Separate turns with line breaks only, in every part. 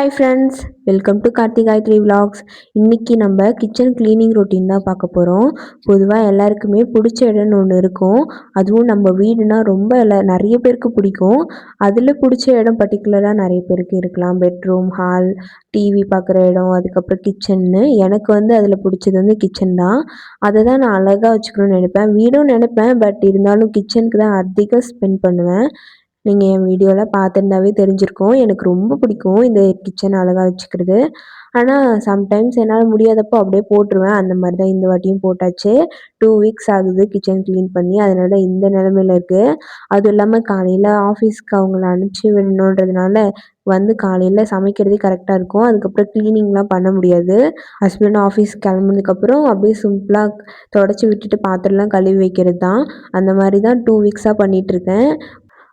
Hi friends, welcome to Karthigayathri vlogs. இன்றைக்கி நம்ம kitchen cleaning routine தான் பார்க்க போகிறோம். பொதுவாக எல்லாருக்குமே பிடிச்ச இடம்னு ஒன்று இருக்கும். அதுவும் நம்ம வீடுனா ரொம்ப நிறைய பேருக்கு பிடிக்கும். அதில் பிடிச்ச இடம் பர்டிகுலராக நிறைய பேருக்கு இருக்கலாம். பெட்ரூம், ஹால், டிவி பார்க்குற இடம், அதுக்கப்புறம் கிச்சன்னு. எனக்கு அதில் பிடிச்சது கிச்சன் தான். அதை தான் நான் அழகாக வச்சுக்கணும்னு நினைப்பேன். வீடும் நினைப்பேன், பட் இருந்தாலும் கிச்சனுக்கு தான் அதிகம் ஸ்பெண்ட் பண்ணுவேன். நீங்கள் என் வீடியோலாம் பார்த்துருந்தாவே தெரிஞ்சிருக்கும். எனக்கு ரொம்ப பிடிக்கும் இந்த கிச்சன் அழகா வச்சுக்கிறது. ஆனால் சம்டைம்ஸ் என்னால் முடியாதப்போ அப்படியே போட்டுருவேன். அந்த மாதிரி தான் இந்த வாட்டியும் போட்டாச்சு. 2 வீக்ஸ் ஆகுது கிச்சன் க்ளீன் பண்ணி. அதனால தான் இந்த நிலமையில இருக்குது. அதுவும் இல்லாமல் காலையில் ஆஃபீஸ்க்கு அவங்கள அனுப்பிச்சி விடணுன்றதுனால காலையில் சமைக்கிறதே கரெக்டாக இருக்கும். அதுக்கப்புறம் க்ளீனிங்லாம் பண்ண முடியாது. ஹஸ்பண்ட் ஆஃபீஸ் கிளம்புனதுக்கப்புறம் அப்படியே சிம்பிளாக தொடச்சி விட்டுட்டு பாத்திரம்லாம் கழுவி வைக்கிறது தான். அந்த மாதிரி தான் 2 வீக்ஸாக பண்ணிகிட்ருக்கேன்.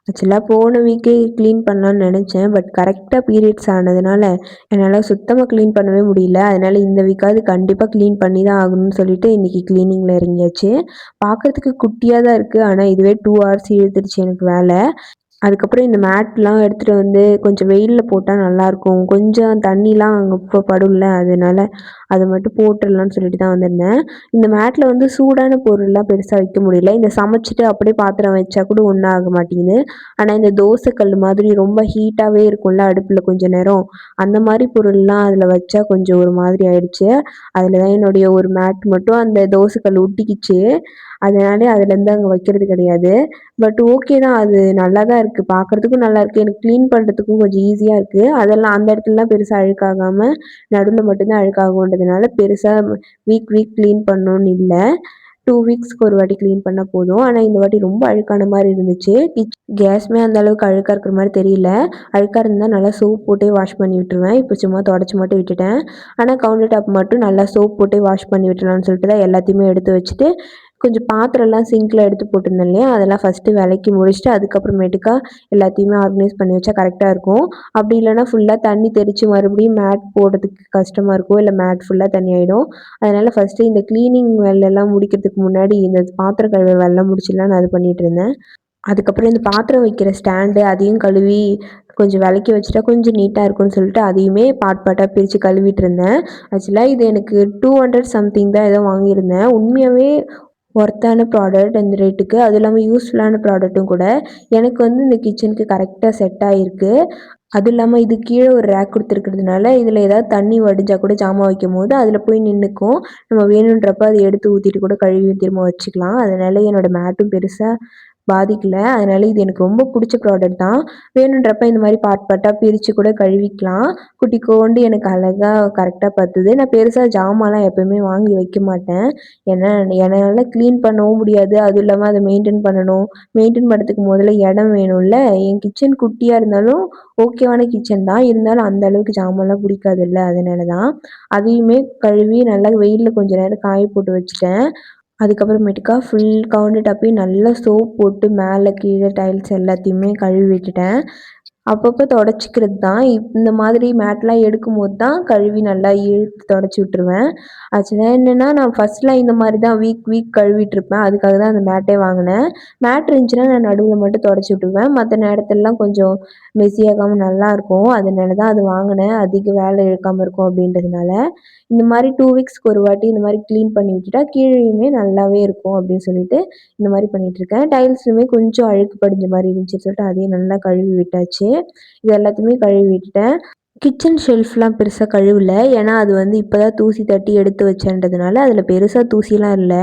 ஆக்சுவலாக போன வீக்கே க்ளீன் பண்ணலான்னு நினச்சேன். பட் கரெக்டாக பீரியட்ஸ் ஆனதுனால என்னால் சுத்தமாக க்ளீன் பண்ணவே முடியல. அதனால் இந்த வீக்காவது கண்டிப்பாக க்ளீன் பண்ணி தான் ஆகணும்னு சொல்லிட்டு இன்றைக்கி க்ளீனிங்கில் இறங்கியாச்சு. பார்க்குறதுக்கு குட்டியாக தான் இருக்குது. ஆனால் இதுவே 2 ஹவர்ஸ் இழுத்துருச்சு எனக்கு வேலை. அதுக்கப்புறம் இந்த மேட்லாம் எடுத்துகிட்டு கொஞ்சம் வெயிலில் போட்டால் நல்லாயிருக்கும். கொஞ்சம் தண்ணிலாம் அங்கே இப்போ படும்ல, அதனால அதை மட்டும் போட்டுடலான்னு சொல்லிட்டு தான் வந்திருந்தேன். இந்த மேட்டில் சூடான பொருள்லாம் பெருசாக வைக்க முடியல. இந்த சமைச்சிட்டு அப்படியே பாத்திரம் வச்சா கூட ஒன்றும் ஆக மாட்டேங்குது. ஆனால் இந்த தோசைக்கல் மாதிரி ரொம்ப ஹீட்டாகவே இருக்கும்ல அடுப்பில் கொஞ்ச நேரம், அந்த மாதிரி பொருள்லாம் அதில் வச்சா கொஞ்சம் ஒரு மாதிரி ஆயிடுச்சு. அதில் தான் என்னுடைய ஒரு மேட் மட்டும் அந்த தோசைக்கல் ஒட்டிக்கிச்சு. அதனாலே அதுலேருந்து அங்கே வைக்கிறது கிடையாது. பட் ஓகே தான், அது நல்லா தான் இருக்குது. பார்க்குறதுக்கும் நல்லாயிருக்கு. எனக்கு க்ளீன் பண்ணுறதுக்கும் கொஞ்சம் ஈஸியாக இருக்குது. அதெல்லாம் அந்த இடத்துலலாம் பெருசாக அழுக்காகாமல் நடுவில் மட்டும்தான் அழுக்காகுன்றதுனால பெருசாக வீக் க்ளீன் பண்ணணும்னு இல்லை. 2 வீக்ஸ்க்கு ஒரு வாட்டி க்ளீன் பண்ணால் போதும். ஆனால் இந்த வாட்டி ரொம்ப அழுக்கான மாதிரி இருந்துச்சு. கேஸுமே அந்த அளவுக்கு அழுக்காக இருக்கிற மாதிரி தெரியல. அழுக்காக இருந்தால் நல்லா சோப் போட்டே வாஷ் பண்ணி விட்டுருவேன். இப்போ சும்மா தொடச்சி மட்டும் விட்டுட்டேன். ஆனால் கவுண்டர் டாப் மட்டும் நல்லா சோப் போட்டே வாஷ் பண்ணி விட்டுலான்னு சொல்லிட்டு தான் எல்லாத்தையுமே எடுத்து வச்சுட்டு கொஞ்சம் பாத்திரம்லாம் சிங்கில் எடுத்து போட்டிருந்தேன் இல்லையா, அதெல்லாம் ஃபஸ்ட்டு விளக்கி முடிச்சுட்டு அதுக்கப்புறமேட்டுக்கா எல்லாத்தையுமே ஆர்கனைஸ் பண்ணி வச்சா கரெக்டாக இருக்கும். அப்படி இல்லைனா ஃபுல்லாக தண்ணி தெளித்து மறுபடியும் மேட் போடுறதுக்கு கஷ்டமாக இருக்கும். இல்லை மேட் ஃபுல்லாக தண்ணி ஆகிடும். அதனால் ஃபஸ்ட்டு இந்த க்ளீனிங் வேலையெல்லாம் முடிக்கிறதுக்கு முன்னாடி இந்த பாத்திரம் கழுவுற வேலைலாம் முடிச்சிடலாம் நான் அது பண்ணிகிட்டு இருந்தேன். அதுக்கப்புறம் இந்த பாத்திரம் வைக்கிற ஸ்டாண்டு அதையும் கழுவி கொஞ்சம் விளக்கி வச்சுட்டா கொஞ்சம் நீட்டாக இருக்கும்னு சொல்லிட்டு அதையுமே பார்ட்டாக பிரித்து கழுவிட்டு இருந்தேன். ஆக்சுவலாக இது எனக்கு 200 சம்திங் தான் ஏதோ வாங்கியிருந்தேன். உண்மையாகவே ஒர்த்தான ப்ராடக்ட் இந்த ரேட்டுக்கு. அதுவும் இல்லாமல் யூஸ்ஃபுல்லான ப்ராடக்ட்டும் கூட. எனக்கு இந்த கிச்சனுக்கு கரெக்டாக செட் ஆகிருக்கு. அதுவும் இல்லாமல் இது கீழே ஒரு ரேக் கொடுத்துருக்கிறதுனால இதில் ஏதாவது தண்ணி வடிஞ்சால் கூட ஜாமான் வைக்கும்போது அதில் போய் நின்றுக்கும். நம்ம வேணுன்றப்ப அதை எடுத்து ஊற்றிட்டு கூட கழுவி திரும்ப வச்சுக்கலாம். அதனால என்னோடய மேட்டும் பெருசாக பாதிக்கல. அதனால இது எனக்கு ரொம்ப பிடிச்ச ப்ராடக்ட் தான். வேணுன்றப்ப இந்த மாதிரி பார்ட்டாக பிரித்து கூட கழுவிக்கலாம். குட்டிக்கோண்டு எனக்கு அழகாக கரெக்டாக பத்துது. நான் பெருசாக ஜாமான்லாம் எப்போயுமே வாங்கி வைக்க மாட்டேன். ஏன்னா என்னால் க்ளீன் பண்ணவும் முடியாது. அதுவும் இல்லாமல் அதை மெயின்டைன் பண்ணணும். மெயின்டைன் பண்ணுறதுக்கு முதல்ல இடம் வேணும்ல. என் கிச்சன் குட்டியாக இருந்தாலும் ஓகேவான கிச்சன் தான். இருந்தாலும் அந்த அளவுக்கு ஜாமான்லாம் பிடிக்காதுல்ல, அதனால தான். அதையுமே கழுவி நல்லா வெயிலில் கொஞ்சம் நேரம் காய போட்டு வச்சுட்டேன். அதுக்கப்புறமேட்டுக்கா ஃபுல் கவுண்டர் டாப்பையும் நல்லா சோப் போட்டு மேலே கீழே டைல்ஸ் எல்லாத்தையுமே கழுவி விட்டுட்டேன். அப்பப்போ தொடச்சிக்கிறது தான். இந்த மாதிரி மேட்லாம் எடுக்கும்போது தான் கழுவி நல்லா இழுத்து தொடச்சி விட்டுருவேன். ஆக்சுவலாக என்னென்னா நான் ஃபஸ்ட்லாம் இந்த மாதிரி தான் வீக் கழுவிட்டுருப்பேன். அதுக்காக தான் அந்த மேட்டே வாங்கினேன். மேட் இருந்துச்சுன்னா நான் நடுவில் மட்டும் தொடச்சி விட்டுருவேன். மற்ற நேரத்துலலாம் கொஞ்சம் மெஸ்ஸியாகாமல் நல்லாயிருக்கும். அதனால தான் அது வாங்கினேன். அதிக வேலை இழுக்காமல் இருக்கும் அப்படின்றதுனால. இந்த மாதிரி 2 வீக்ஸ்க்கு ஒரு வாட்டி இந்த மாதிரி க்ளீன் பண்ணி விட்டுட்டா கீழேயுமே நல்லாவே இருக்கும் அப்படின்னு சொல்லிட்டு இந்த மாதிரி பண்ணிகிட்ருக்கேன். டைல்ஸுமே கொஞ்சம் அழுக்கு படிஞ்ச மாதிரி இருந்துச்சுன்னு சொல்லிட்டு அதையும் நல்லா கழுவி விட்டாச்சு. இது எல்லாத்தையுமே கழுவி விட்டுட்டேன். கிச்சன் ஷெல்ஃப்லாம் பெருசாக கழுவல. ஏன்னா அது இப்போ தான் தூசி தட்டி எடுத்து வச்சேன்றதுனால அதில் பெருசாக தூசிலாம் இல்லை.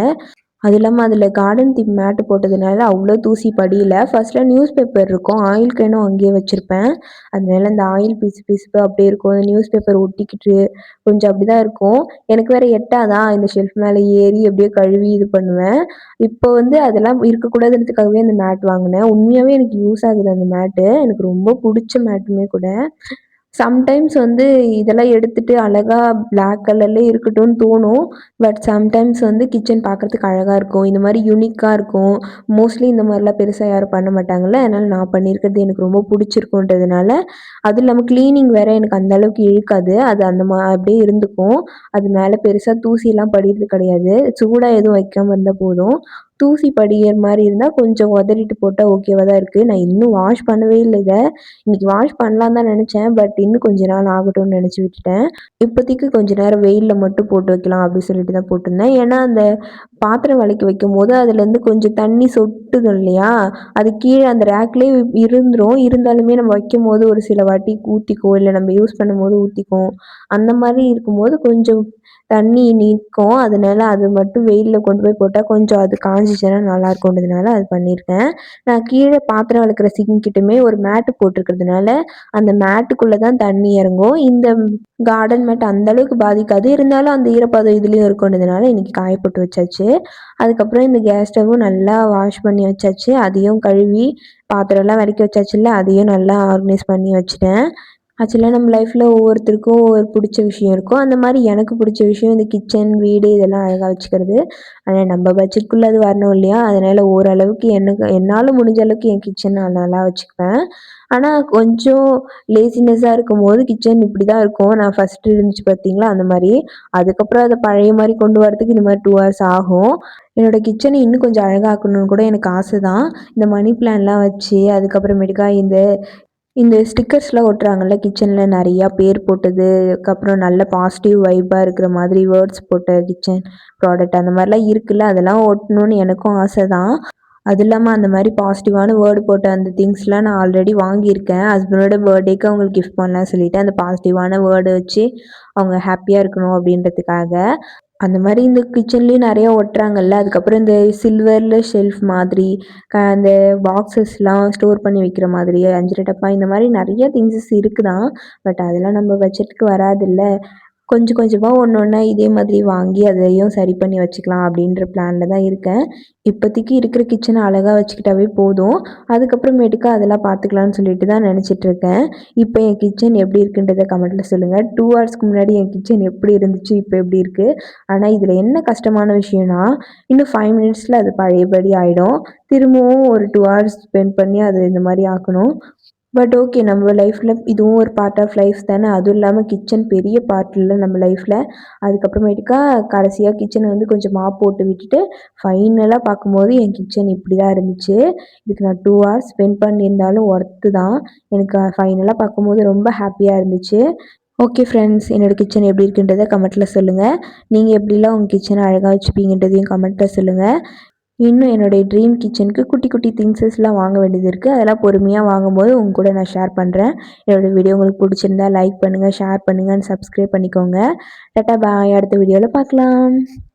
அது இல்லாமல் அதில் கார்டன் தீம் மேட்டு போட்டதுனால அவ்வளோ தூசி படியல. ஃபஸ்ட்டில் நியூஸ் பேப்பர் இருக்கும். ஆயில் கேனும் அங்கேயே வச்சுருப்பேன். அதனால இந்த ஆயில் பிசுப்பு அப்படியே இருக்கும். அந்த நியூஸ் பேப்பர் ஒட்டிக்கிட்டு கொஞ்சம் அப்படி தான் இருக்கும். எனக்கு வேறு எட்டாதா இந்த ஷெல்ஃப் மேலே ஏறி அப்படியே கழுவி இது பண்ணுவேன். இப்போ அதெல்லாம் இருக்கக்கூடாதுன்றதுக்காகவே அந்த மேட் வாங்கினேன். உண்மையாகவே எனக்கு யூஸ் ஆகுது அந்த மேட்டு. எனக்கு ரொம்ப பிடிச்ச மேட்டுமே கூட. சம்டைம்ஸ் இதெல்லாம் எடுத்துட்டு அழகா பிளாக் கலர்லேயே இருக்கட்டும்னு தோணும். பட் சம்டைம்ஸ் கிச்சன் பார்க்குறதுக்கு அழகாக இருக்கும். இந்த மாதிரி யூனிக்காக இருக்கும். மோஸ்ட்லி இந்த மாதிரிலாம் பெருசாக யாரும் பண்ண மாட்டாங்கல்ல. அதனால் நான் பண்ணியிருக்கிறது எனக்கு ரொம்ப பிடிச்சிருக்குன்றதுனால அதுவும் இல்லாமல் க்ளீனிங் வேறு எனக்கு அந்த அளவுக்கு இழுக்காது. அது அந்த அப்படியே இருந்துக்கும். அது மேலே பெருசாக தூசிலாம் படிகிறது கிடையாது. சூடாக எதுவும் வைக்காமல் இருந்தால் போதும். தூசி படியிற மாரி இருந்தா கொஞ்சம் உதறிட்டு போட்டா ஓகேவா தான் இருக்கு. நான் இன்னும் வாஷ் பண்ணவே இல்ல இத. இன்னைக்கு வாஷ் பண்ணலான்னு தான் நெனச்சேன். பட் இன்னும் கொஞ்ச நாள் ஆகட்டும்னு நெனச்சு விட்டுட்டேன். இப்போதைக்கு கொஞ்ச நேரம் வெயில்ல மட்டும் போட்டு வைக்கலாம் அப்டி சொல்லிட்டு தான் போட்டிருந்தேன். ஏன்னா, அந்த பாத்திரம் வெளக்கி வைக்கும்போது அதுலேருந்து கொஞ்சம் தண்ணி சொட்டுது இல்லையா? அது கீழ அந்த ரேக்லயே இருந்துரும். இருந்தாலுமே நம்ம வைக்கும்போது ஒரு சில வாட்டி ஊத்திக்கும். இல்ல நம்ம யூஸ் பண்ணும்போது ஊத்திக்கும். அந்த மாரி இருக்கும்போது கொஞ்சம் தண்ணி நிக்கும். அதனால அது மட்டும் வெயில்ல கொண்டு போய் போட்டா கொஞ்சம் அது காஞ்சிச்சுன்னா நல்லாயிருக்குன்றதுனால அது பண்ணியிருக்கேன். நான் கீழ பாத்திரம் வெளக்குற சிங்க் கிட்டயுமே ஒரு மேட்டு போட்டிருக்கிறதுனால, அந்த மேட்டுக்குள்ள தான் தண்ணி இறங்கும். இந்த கார்டன் மேட் அந்த அளவுக்கு பாதிக்காது. இருந்தாலும் அந்த ஈரப்பதம் இதுலயும் இருக்குன்றதுனால இன்னைக்கு காய போட்டு வச்சாச்சு. அதுக்கப்புறம் இந்த கேஸ் ஸ்டவ்வும் நல்லா வாஷ் பண்ணி வச்சாச்சு. அதையும் கழுவி பாத்திரம்லாம் வெளக்கி வச்சாச்சுல்ல, அதையும் நல்லா ஆர்கனைஸ் பண்ணி வச்சுட்டேன். ஆக்சுவலா நம்ம லைஃப்ல ஒவ்வொருத்தருக்கும் ஒரு புடிச்ச விஷயம் இருக்கும். அந்த மாரி எனக்கு புடிச்ச விஷயம் இந்த கிச்சன், வீடு இதெல்லாம் அழகா வச்சுக்கிறது. ஆனா நம்ம பட்ஜெட்குள்ள அது வரணும் இல்லையா? அதனால ஓரளவுக்கு எனக்கு என்னால முடிஞ்ச அளவுக்கு என் கிச்சன நான் நல்லா வச்சுக்குவேன். ஆனா கொஞ்சம் லேசினஸ்ஸா இருக்கும்போது கிச்சன் இப்படிதான் இருக்கும். நான் ஃபர்ஸ்ட்டு இருந்துச்சு பார்த்தீங்களா? அந்த மாரி. அதுக்கப்புறம் அத பழைய மாரி கொண்டு வரதுக்கு இந்த மாரி 2 ஹார்ஸ் ஆகும். என்னோட கிச்சன இன்னும் கொஞ்சம் அழகாக்கணும்னு கூட எனக்கு ஆசை தான். இந்த மணி பிளான்ட்லாம் வச்சு, அதுக்கப்புறமேட்டுக்கா இந்த இந்த ஸ்டிக்கர்ஸ்லாம் ஒட்டுறாங்கல்ல கிச்சன்ல நெறையா பேர் போட்டது, அதுக்கப்புறம் நல்ல பாசிட்டிவ் வைபா இருக்கிற மாதிரி வேர்ட்ஸ் போட்ட கிச்சன் ப்ராடக்ட் அந்த மாரிலாம் இருக்குல்ல, அதெல்லாம் ஒட்டணும்னு எனக்கும் ஆசை தான். அது இல்லாம அந்த மாரி பாசிட்டிவான வேர்ட் போட்ட அந்த திங்ஸ்லாம் நான் ஆல்ரெடி வாங்கியிருக்கேன். ஹஸ்பண்டோட பர்த்டேக்கு அவங்களுக்கு கிஃப்ட் பண்ணலாம்னு சொல்லிட்டு, அந்த பாசிட்டிவான வேர்ட வச்சு அவங்க ஹேப்பியா இருக்கணும் அப்படின்றதுக்காக. அந்த மாரி இந்த கிச்சன்லேயும் நெறையா ஒட்டுறாங்கல்ல. அதுக்கப்புறம் இந்த சில்வர்ல ஷெல்ஃப் மாதிரி, அந்த பாக்ஸஸ்லாம் ஸ்டோர் பண்ணி வைக்கிற மாதிரி, 5 டப்பா இந்த மாரி நெறைய திங்ஸஸ் இருக்கு தான். பட் அதெல்லாம் நம்ம பட்ஜெட்டுக்கு வராதுல்ல. கொஞ்சம் கொஞ்சமா ஒண்ணு ஒண்ணா இதே மாதிரி வாங்கி அதையும் சரி பண்ணி வச்சுக்கலாம் அப்படின்ற பிளான்ல தான் இருக்கேன். இப்போதைக்கு இருக்கிற கிச்சன அழகா வச்சுக்கிட்டாவே போதும். அதுக்கப்புறமேட்டுக்கு அதெல்லாம் பார்த்துக்கலான்னு சொல்லிட்டு தான் நெனச்சிட்டு இருக்கேன். இப்போ என் கிச்சன் எப்படி இருக்குன்றத கமெண்ட்ல சொல்லுங்க. 2 ஹார்ஸ்க்கு முன்னாடி என் கிச்சன் எப்படி இருந்துச்சு, இப்போ எப்படி இருக்கு? ஆனா இதுல என்ன கஷ்டமான விஷயம்னா, இன்னும் 5 மினிட்ஸ்ல அது பழையபடி ஆயிடும். திரும்பவும் ஒரு 2 ஹார்ஸ் ஸ்பெண்ட் பண்ணி அத இந்த மாரி ஆக்கணும். But okay. நம்ம லைஃப்ல இதுவும் ஒரு பார்ட் ஆஃப் லைஃப் தானே. அதுவும் இல்லாம கிச்சன் பெரிய பார்ட் இல்ல நம்ம லைஃப்ல. அதுக்கப்புறமேட்டுக்கா கடைசியா கிச்சன வந்து கொஞ்சம் மாப் போட்டு விட்டுட்டு, ஃபைனலா பார்க்கும்போது என் கிச்சன் இப்படி தான் இருந்துச்சு. இதுக்கு நான் 2 ஹார்ஸ் ஸ்பெண்ட் பண்ணியிருந்தாலும் ஒர்த்து தான். எனக்கு ஃபைனலா பார்க்கும்போது ரொம்ப ஹேப்பியா இருந்துச்சு. Okay friends. என்னோட கிச்சன் எப்படி இருக்குன்றத கமெண்ட்ல சொல்லுங்க. நீங்க எப்படிலாம் உங்க கிச்சன அழகா வச்சுப்பீங்கன்றதையும் கமெண்ட்ல சொல்லுங்க. இன்னும் என்னுடைய ட்ரீம் கிச்சனுக்கு குட்டி குட்டி திங்ஸஸ்லாம் வாங்க வேண்டியது இருக்கு. அதெல்லாம் பொறுமையா வாங்கும்போது உங்க கூட நான் ஷேர் பண்றேன். என்னோட வீடியோ உங்களுக்கு புடிச்சிருந்தா லைக் பண்ணுங்க, ஷேர் பண்ணுங்க, அண்ட் சப்ஸ்கிரைப் பண்ணிக்கோங்க. டாட்டா பாய். அடுத்த வீடியோல பார்க்கலாம்.